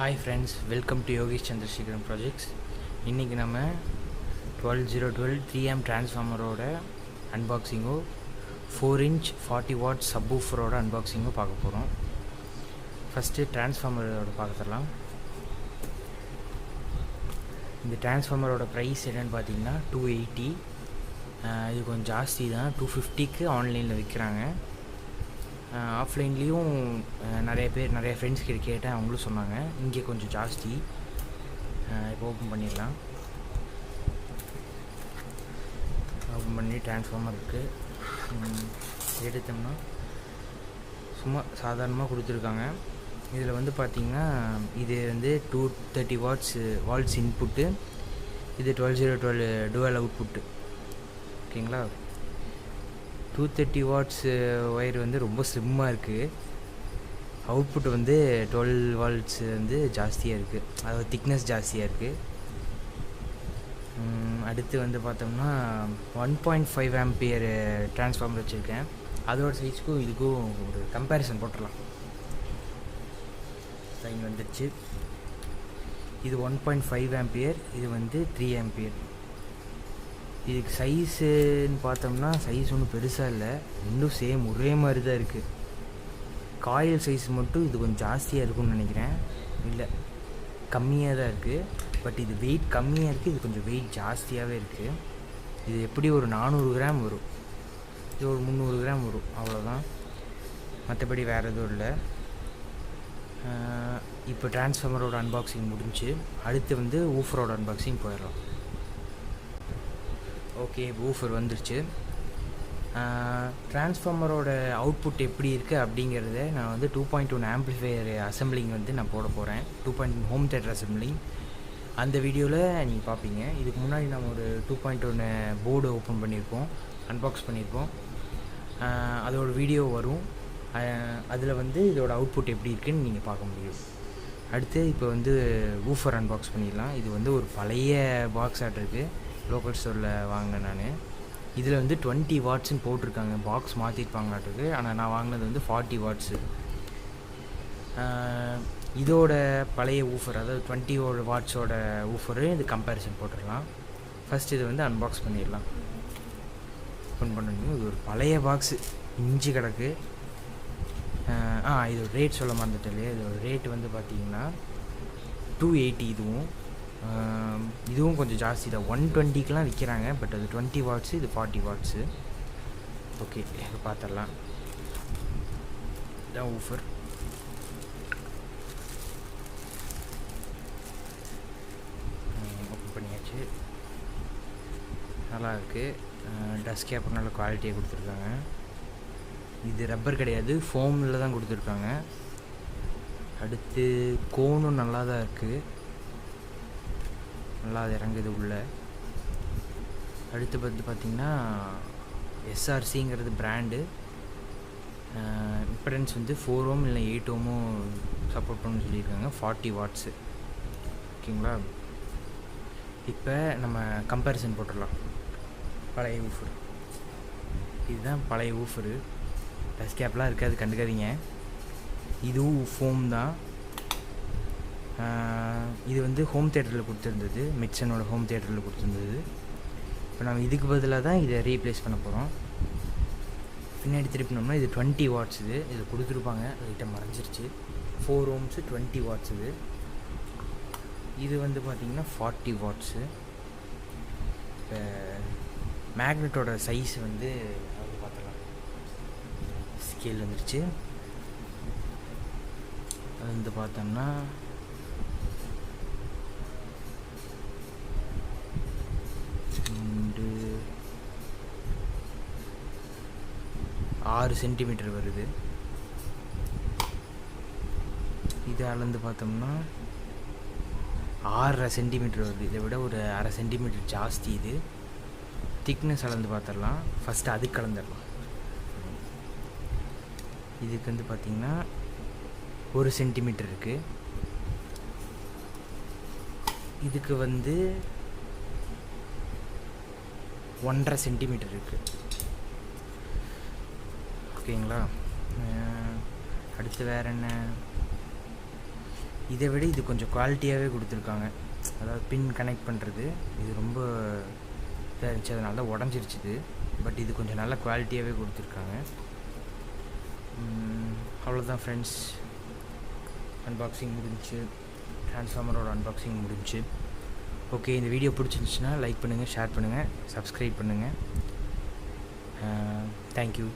Hi friends, welcome to Yogesh Chandrasekaran projects. இன்றைக்கி நம்ம 12012 3 டிரான்ஸ்ஃபார்மரோட அன்பாக்சிங்கோ 4-inch 40 what சப்வூஃபரோட அன்பாக்சிங்கோ பார்க்க போகிறோம். ஃபஸ்ட்டு டிரான்ஸ்ஃபார்மரோட பார்த்துடலாம். இந்த டிரான்ஸ்ஃபார்மரோட ப்ரைஸ் என்னென்னு பார்த்தீங்கன்னா 280. இது கொஞ்சம் ஜாஸ்தி தான். 250க்கு ஆன்லைனில் விற்கிறாங்க. ஆஃப்லைன்லேயும் நிறைய ஃப்ரெண்ட்ஸ் கிட்ட கேட்டேன், அவங்களும் சொன்னாங்க இங்கே கொஞ்சம் ஜாஸ்தி. இப்போ ஓப்பன் பண்ணிடலாம். ஓப்பன் பண்ணி டிரான்ஸ்ஃபார்மர் இருக்குது. எடுத்தோம்னா சும்மா சாதாரணமாக கொடுத்துருக்காங்க. இதில் வந்து பார்த்திங்கன்னா இது வந்து 230 வாட்ஸ் இன்புட்டு, இது 12012 டுவல் அவுட்புட்டு. ஓகேங்களா. 230 வாட்ஸ் ஒயர் வந்து ரொம்ப ஸ்லிம்மாக இருக்குது. அவுட்புட் வந்து 12 வாட்ஸ் வந்து ஜாஸ்தியாக இருக்குது, அதாவது திக்னஸ் ஜாஸ்தியாக இருக்குது. அடுத்து வந்து பார்த்தோம்னா 1.5 ஆம்பியர் டிரான்ஸ்ஃபார்மர் வச்சுருக்கேன். அதோட சைஸ்க்கும் இதுக்கும் ஒரு கம்பேரிசன் போட்டுடலாம். லைன் வந்துடுச்சு. இது 1.5 ஆம்பியர், இது வந்து 3 ஆம்பியர். இதுக்கு சைஸுன்னு பார்த்தோம்னா சைஸ் ஒன்றும் பெருசாக இல்லை, ரெண்டும் சேம் ஒரே மாதிரி தான் இருக்குது. காயில் சைஸ் மட்டும் இது கொஞ்சம் ஜாஸ்தியாக இருக்கும்னு நினைக்கிறேன். இல்லை, கம்மியாக தான் இருக்குது. பட் இது வெயிட் கம்மியாக இருக்குது, இது கொஞ்சம் வெயிட் ஜாஸ்தியாகவே இருக்குது. இது எப்படி ஒரு 400 கிராம் வரும், இது ஒரு 300 கிராம் வரும், அவ்வளோதான். மற்றபடி வேறு எதுவும் இல்லை. இப்போ டிரான்ஸ்ஃபார்மரோட அன்பாக்சிங் முடிஞ்சு, அடுத்து வந்து வூஃபரோட அன்பாக்சிங் போயிடலாம். ஓகே, வூஃபர் வந்துருச்சு. டிரான்ஸ்ஃபார்மரோட அவுட்புட் எப்படி இருக்குது அப்படிங்கிறத நான் வந்து 2.1 ஆம்ப்ளிஃபையர் அசம்பிளிங் வந்து நான் போட போகிறேன். 2.1 ஹோம் தேட்டர் அசம்பிளிங். அந்த வீடியோவில் நீங்கள் பார்ப்பீங்க. இதுக்கு முன்னாடி நம்ம ஒரு 2.1 போர்டு ஓப்பன் பண்ணியிருப்போம், அன்பாக்ஸ் பண்ணியிருப்போம். அதோட வீடியோ வரும். அதில் வந்து இதோட அவுட்புட் எப்படி இருக்குதுன்னு நீங்கள் பார்க்க முடியும். அடுத்து இப்போ வந்து வூஃபர் அன்பாக்ஸ் பண்ணிடலாம். இது வந்து ஒரு பழைய பாக்ஸ் ஆட் இருக்குது, லோக்கல் ஸ்டோரில் வாங்கினேன் நான். இதில் வந்து 20 வாட்ஸ்ன்னு போட்டிருக்காங்க, பாக்ஸ் மாற்றிருப்பாங்களாட்டுருக்கு. ஆனால் நான் வாங்கினது வந்து 40 வாட்ஸு. இதோட பழைய ஊஃபர், அதாவது 20 வாட்ஸோட ஊஃபரு, இது கம்பேரிசன் போட்டுடலாம். ஃபஸ்ட் இது வந்து அன்பாக்ஸ் பண்ணிடலாம். ஓப்பன் பண்ணணும். இது ஒரு பழைய பாக்ஸு, இஞ்சி கிடக்கு. இது ரேட் சொல்ல மறந்துட்டேன் இல்லையா. இதோட ரேட் வந்து பார்த்திங்கன்னா 280. இதுவும் கொஞ்சம் ஜாஸ்தி தான். 120க்கெலாம் விற்கிறாங்க. பட் அது 20 வாட்ஸு, இது 40 வாட்ஸு. ஓகே, இப்போ பார்த்துடலாம். இதான் ஊஃபர். ஓப்பன் பண்ணியாச்சு. நல்லா இருக்குது. டஸ்ட் கேப் நல்ல குவாலிட்டியாக கொடுத்துருக்காங்க. இது ரப்பர் கிடையாது, ஃபோமில் தான் கொடுத்துருக்காங்க. அடுத்து கோனும் நல்லா தான் இருக்குது, நல்லா அது இறங்குது உள்ளே. அடுத்து பார்த்திங்கன்னா எஸ்ஆர்சிங்கிறது பிராண்டு. இம்படன்ஸ் வந்து 4 ohm இல்லை 8 ohm சப்போர்ட் பண்ணணும்னு சொல்லியிருக்காங்க. 40 வாட்ஸு. ஓகேங்களா. இப்போ நம்ம கம்பேரிசன் போட்டுடலாம். பழைய ஊஃபர் இதுதான். பழைய ஊஃபரு டஸ்ட் கேப்லாம் இருக்காது, கண்டுக்காதீங்க. இதுவும் ஃபோம் தான். இது வந்து ஹோம் தேட்டரில் கொடுத்துருந்தது, மிக்சனோட ஹோம் தேட்டரில் கொடுத்துருந்தது. இப்போ நம்ம இதுக்கு பதிலாக தான் இதை ரீப்ளேஸ் பண்ண போகிறோம். பின்னாடி திருப்பினோம்னா இது 20 வாட்ஸ். இது கொடுத்துருப்பாங்க, லைட்டாக மறைஞ்சிருச்சு. 4 ohms 20 வாட்ஸ். இது வந்து பார்த்திங்கன்னா 40 வாட்ஸு. இப்போ மேக்னெட்டோட சைஸ் வந்து அது பார்த்துக்கலாம். ஸ்கேல் வந்துருச்சு. அது வந்து பார்த்தோம்னா 6 சென்டிமீட்டர் வருது. இது அளந்து பார்த்தோம்னா 6.5 சென்டிமீட்டர் வருது. இதை விட ஒரு 1/2 சென்டிமீட்டர் ஜாஸ்தி. இது திக்னஸ் அளந்து பார்த்துடலாம். ஃபஸ்ட்டு அது கலந்துடலாம். இதுக்கு வந்து பார்த்திங்கன்னா 1 சென்டிமீட்டர் இருக்குது. இதுக்கு வந்து 1.5 சென்டிமீட்டர் இருக்குது. ஓகேங்களா. அடுத்து வேறு என்ன, இதை விட இது கொஞ்சம் குவாலிட்டியாகவே கொடுத்துருக்காங்க. அதாவது பின் கனெக்ட் பண்ணுறது இது ரொம்ப இதாக இருந்துச்சு, அதனால தான் உடஞ்சிருச்சுது. பட் இது கொஞ்சம் நல்ல குவாலிட்டியாகவே கொடுத்துருக்காங்க. அவ்வளோதான் ஃப்ரெண்ட்ஸ், அன்பாக்சிங் முடிஞ்சு, ட்ரான்ஸ்ஃபார்மரோட அன்பாக்சிங் முடிஞ்சு. ஓகே, இந்த வீடியோ பிடிச்சிருந்துச்சுன்னா லைக் பண்ணுங்கள், ஷேர் பண்ணுங்கள், சப்ஸ்கிரைப் பண்ணுங்கள். தேங்க்யூ.